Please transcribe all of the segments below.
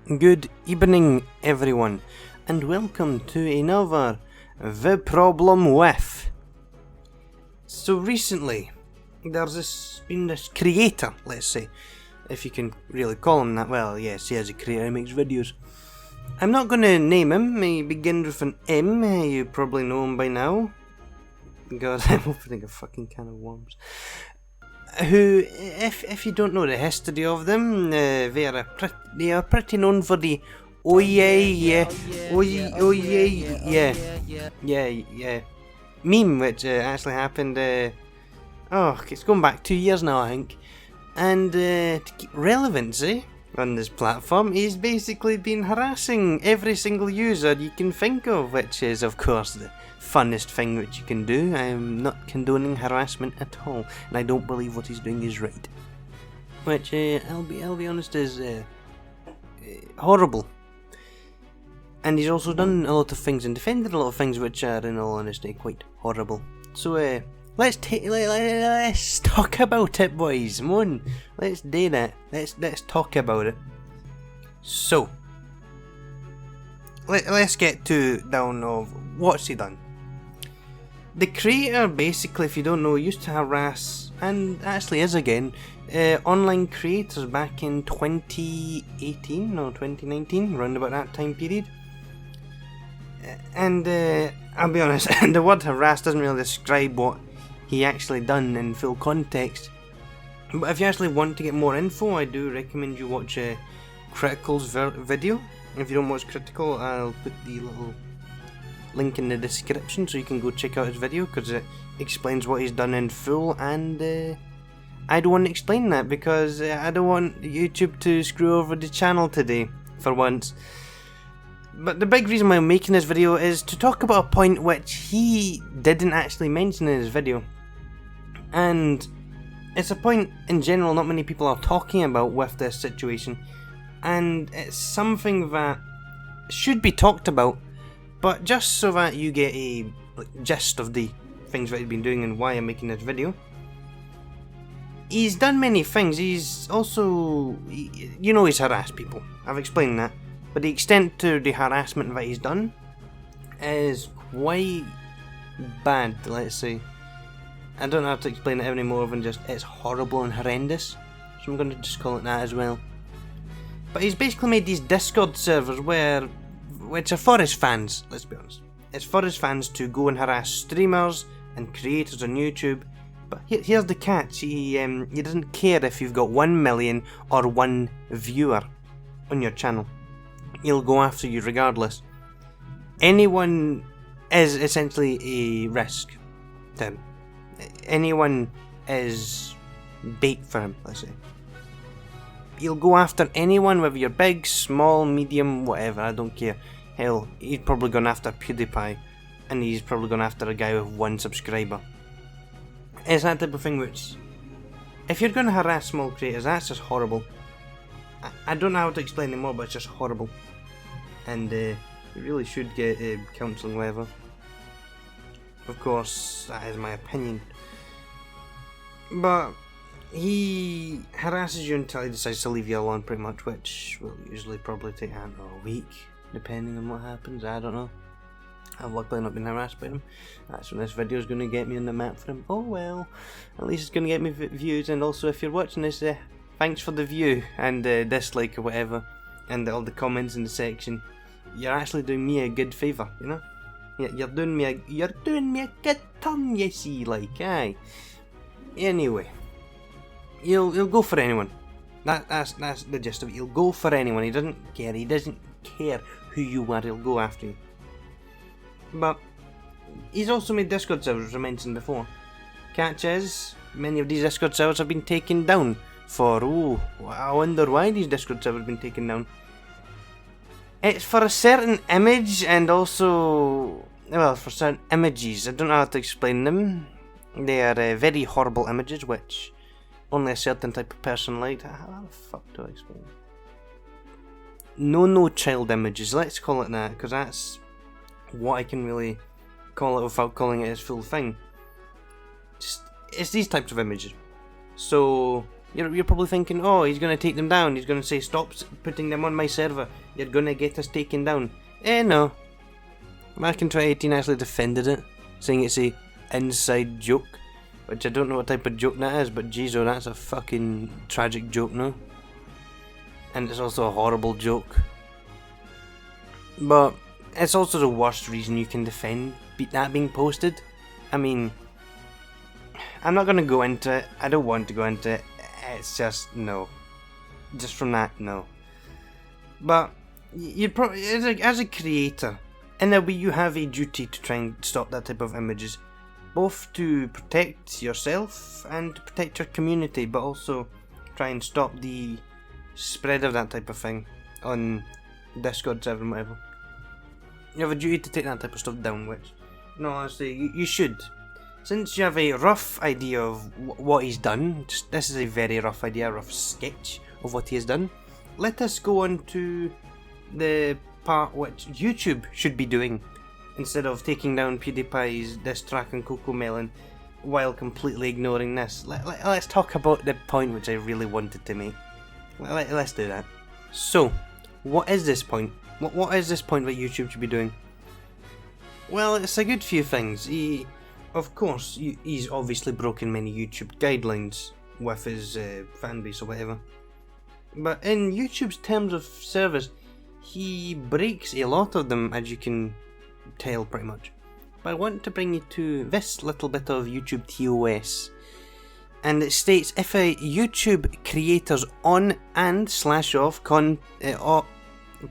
Good evening, everyone, and welcome to another The Problem With. So recently, there's been this creator, let's say, if you can really call him that. Well, yes, he is a creator, he makes videos. I'm not going to name him, he begins with an M, you probably know him by now. God, I'm opening a fucking can of worms. Who, if you don't know the history of them, they are pretty known for the oh yeah meme, which actually happened. It's going back 2 years now, I think. And to keep relevancy on this platform, he's basically been harassing every single user you can think of, which is, of course, the funnest thing which you can do. I'm not condoning harassment at all, and I don't believe what he's doing is right. Which, I'll be honest, is horrible. And he's also done a lot of things and defended a lot of things which are, in all honesty, quite horrible. So, let's talk about it, boys. Come on, let's do that. Let's talk about it. So, let's get down of what's he done. The creator, basically, if you don't know, used to harass, and actually is again, online creators back in 2019, around about that time period. And I'll be honest, the word harass doesn't really describe what he actually done in full context. But if you actually want to get more info, I do recommend you watch Critical's video. If you don't watch Critical, I'll put the little link in the description so you can go check out his video, because it explains what he's done in full, and I don't want to explain that because I don't want YouTube to screw over the channel today, for once. But the big reason why I'm making this video is to talk about a point which he didn't actually mention in his video. And it's a point in general not many people are talking about with this situation. And it's something that should be talked about, but just so that you get a gist of the things that he's been doing and why I'm making this video. He's done many things. He's also, he's harassed people. I've explained that. But the extent to the harassment that he's done is quite bad, let's say. I don't have to explain it any more than just it's horrible and horrendous. So I'm going to just call it that as well. But he's basically made these Discord servers which are for his fans, let's be honest. It's for his fans to go and harass streamers and creators on YouTube. But here's the catch, he doesn't care if you've got 1 million or 1 viewer on your channel. He'll go after you regardless. Anyone is essentially a risk to him. Anyone is bait for him, let's say. He'll go after anyone, whether you're big, small, medium, whatever, I don't care. Hell, he's probably gone after PewDiePie, and he's probably gone after a guy with 1 subscriber. It's that type of thing which, if you're going to harass small creators, that's just horrible. I don't know how to explain it more, but it's just horrible. And you really should get counselling, whatever. Of course, that is my opinion. But he harasses you until he decides to leave you alone, pretty much, which will usually probably take a week, depending on what happens. I don't know. I've luckily not been harassed by him. That's when this video is going to get me on the map for him. Oh well, at least it's going to get me views. And also, if you're watching this, thanks for the view and dislike or whatever, and all the comments in the section. You're actually doing me a good favour, you know. You're doing me a good turn, you see, like, aye. Anyway, he'll go for anyone. That's the gist of it. He'll go for anyone. He doesn't care. He doesn't care who you are. He'll go after you. But he's also made Discord servers, as I mentioned before. Catch is, many of these Discord servers have been taken down for, I wonder why these Discord servers have been taken down. It's for a certain image and also, well, for certain images. I don't know how to explain them. They are very horrible images which only a certain type of person liked. How the fuck do I explain it? No child images, let's call it that, because that's what I can really call it without calling it its full thing. It's these types of images. So You're probably thinking, oh, he's going to take them down. He's going to say, stop putting them on my server. You're going to get us taken down. No. Back in 2018 I actually defended it, saying it's a inside joke. Which I don't know what type of joke that is, but jeez, oh, that's a fucking tragic joke, no? And it's also a horrible joke. But it's also the worst reason you can defend that being posted. I mean, I'm not going to go into it. I don't want to go into it. It's just, no. Just from that, no. But, you'd probably, as a creator, in a way you have a duty to try and stop that type of images. Both to protect yourself and to protect your community, but also try and stop the spread of that type of thing on Discord server and whatever. You have a duty to take that type of stuff down, which, no, honestly, you should. Since you have a rough idea of what he's done, this is a very rough idea, a rough sketch of what he has done, let us go on to the part which YouTube should be doing, instead of taking down PewDiePie's diss track on CoComelon while completely ignoring this. Let's talk about the point which I really wanted to make. Let's do that. So, what is this point? What is this point that YouTube should be doing? Well, it's a good few things. Of course, he's obviously broken many YouTube guidelines with his fanbase or whatever. But in YouTube's terms of service, he breaks a lot of them, as you can tell pretty much. But I want to bring you to this little bit of YouTube TOS. And it states, if a YouTube creator's on and /off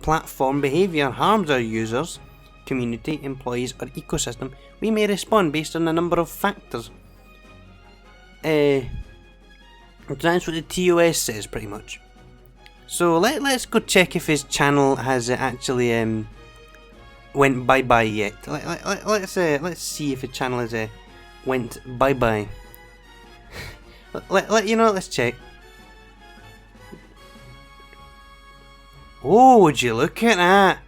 platform behaviour harms our users, community, employees or ecosystem, we may respond based on a number of factors. That's what the TOS says pretty much. So let's go check if his channel has actually went bye-bye yet. Let's see if his channel has went bye-bye. Let's check. Oh, would you look at that?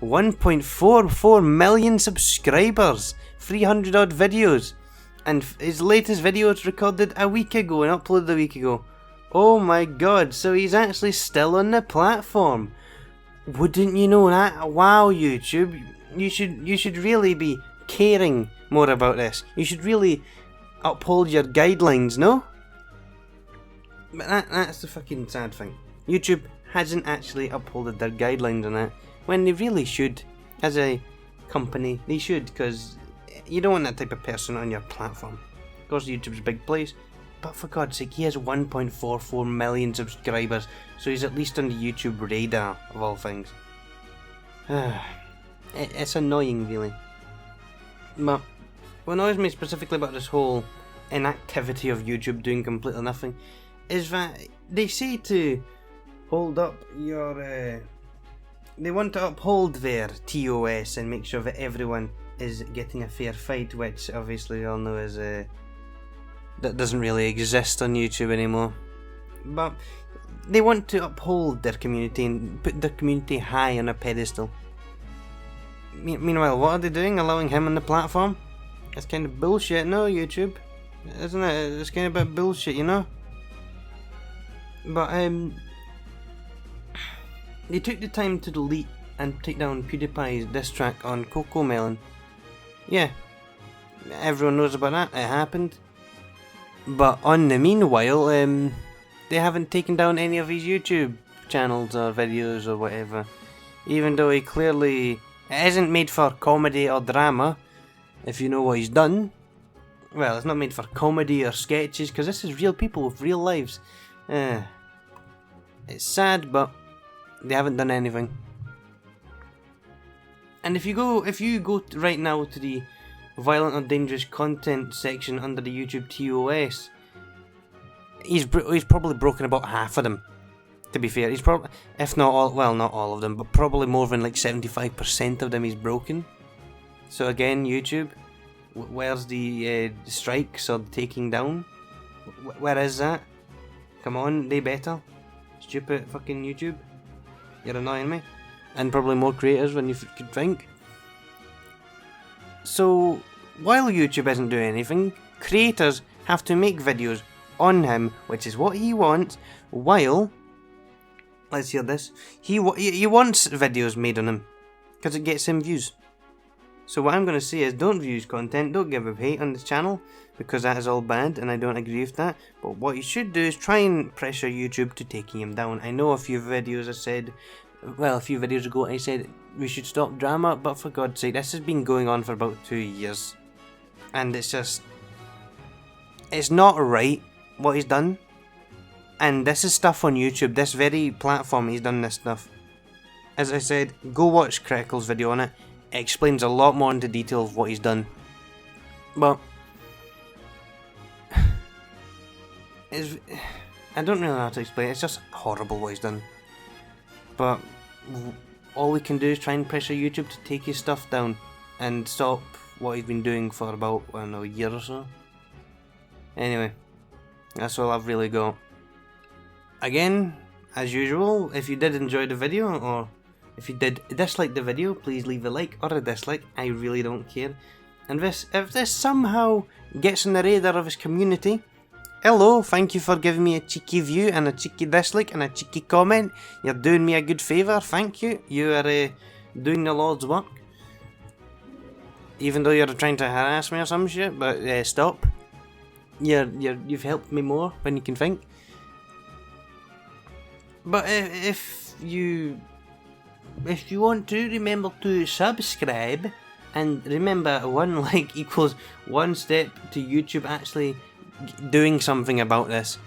1.44 million subscribers, 300 odd videos, and his latest video was recorded a week ago and uploaded a week ago. Oh my god, so he's actually still on the platform. Wouldn't you know that? Wow, YouTube, you should really be caring more about this. You should really uphold your guidelines, no? But that's the fucking sad thing. YouTube hasn't actually upholded their guidelines on that, when they really should. As a company, they should, because you don't want that type of person on your platform. Of course, YouTube's a big place, but for God's sake, he has 1.44 million subscribers, so he's at least on the YouTube radar, of all things. It's annoying, really. But what annoys me specifically about this whole inactivity of YouTube doing completely nothing is that they say to hold up your... they want to uphold their TOS and make sure that everyone is getting a fair fight, which obviously we all know is that doesn't really exist on YouTube anymore. But they want to uphold their community and put their community high on a pedestal. Meanwhile, what are they doing? Allowing him on the platform? That's kind of bullshit, no, YouTube? Isn't it? It's kind of a bit bullshit, you know? But, they took the time to delete and take down PewDiePie's diss track on CoComelon. Yeah, everyone knows about that, it happened. But on the meanwhile, they haven't taken down any of his YouTube channels or videos or whatever. Even though he clearly... it isn't made for comedy or drama, if you know what he's done. Well, it's not made for comedy or sketches, because this is real people with real lives. It's sad, but they haven't done anything. And if you go right now to the violent or dangerous content section under the YouTube TOS, he's probably broken about half of them. To be fair, he's probably, if not all, well, not all of them, but probably more than like 75% of them he's broken. So again, YouTube, where's the strikes or the taking down? Where is that? Come on, they better. Stupid fucking YouTube. You're annoying me. And probably more creators than you could think. So, while YouTube isn't doing anything, creators have to make videos on him, which is what he wants, while, let's hear this, he wants videos made on him, because it gets him views. So what I'm going to say is, don't view his content, don't give him hate on this channel, because that is all bad, and I don't agree with that. But what you should do is try and pressure YouTube to taking him down. I know a few videos I said, well, a few videos ago I said we should stop drama, but for God's sake, this has been going on for about 2 years. And it's just, it's not right what he's done. And this is stuff on YouTube, this very platform he's done this stuff. As I said, go watch Critical's video on it. It explains a lot more into detail of what he's done. But I don't really know how to explain it. It's just horrible what he's done. But all we can do is try and pressure YouTube to take his stuff down and stop what he's been doing for about, I don't know, a year or so. Anyway, that's all I've really got. Again, as usual, if you did enjoy the video, or if you did dislike the video, please leave a like or a dislike. I really don't care. And if this somehow gets on the radar of his community, hello, thank you for giving me a cheeky view and a cheeky dislike and a cheeky comment. You're doing me a good favour, thank you. You are doing the Lord's work. Even though you're trying to harass me or some shit, but stop. You've helped me more than you can think. But if you want to, remember to subscribe, and remember, 1 like equals 1 step to YouTube actually doing something about this.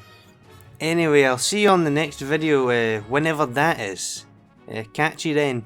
Anyway, I'll see you on the next video, whenever that is. Catch you then.